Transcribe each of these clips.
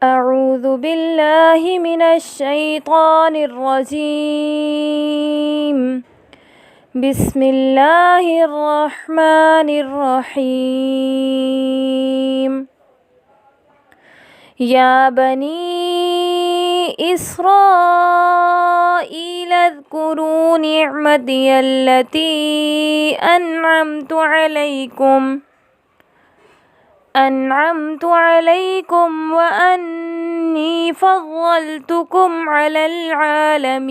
أعوذ بالله من الشيطان الرجيم. بسم الله الرحمن الرحيم. يا بني إسرائيل اذكروا نعمتي التي أنعمت عليكم وأني فضلتكم على العالمين.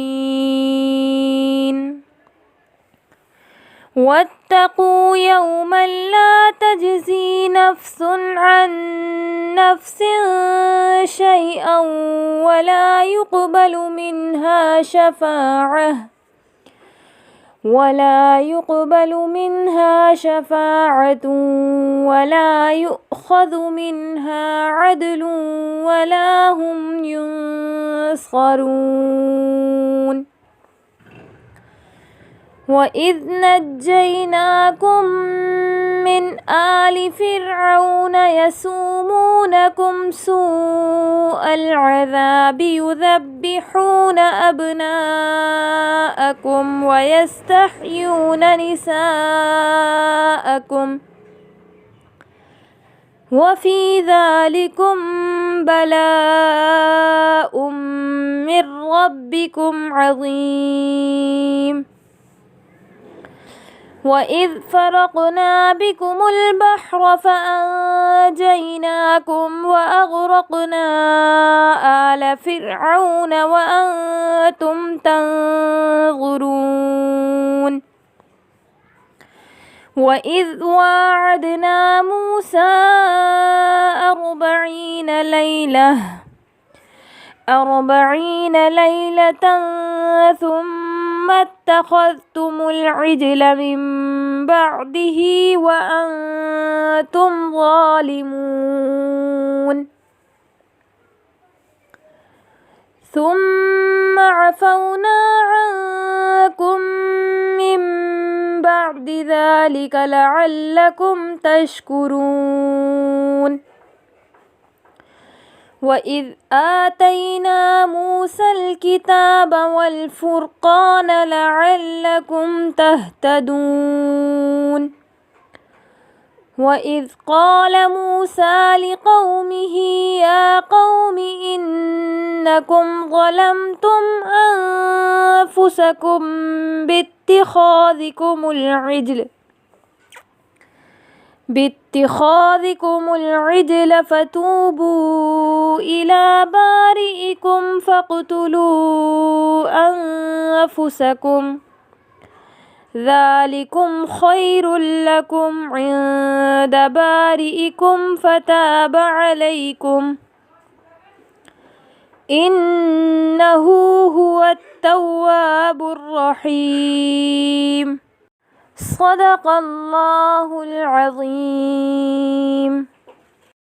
واتقوا يوما لا تجزي نفس عن نفس شيئا ولا يقبل منها شفاعة ولا يؤخذ منها عدل ولا هم ينصرون. وإذ نجيناكم من آل فرعون يسومونكم سوء العذاب يذبحون أبناءكم ويستحيون نساءكم وفي ذلكم بلاء من ربكم عظيم. وإذ فرقنا بكم البحر فأنجيناكم وأغرقنا آل فرعون وأنتم تنظرون. وإذ واعدنا موسى 40 ليلة ثم اتخذتم العجل من بعده وأنتم ظالمون. ثم عفونا عنكم من بعد ذلك لعلكم تشكرون. وإذ آتينا موسى الكتاب والفرقان لعلكم تهتدون. وإذ قال موسى لقومه يا قوم إنكم ظلمتم أنفسكم باتخاذكم العجل فتوبوا إلى بارئكم فاقتلوا أنفسكم ذلكم خير لكم عند بارئكم فتاب عليكم إنه هو التواب الرحيم. صدق الله العظيم.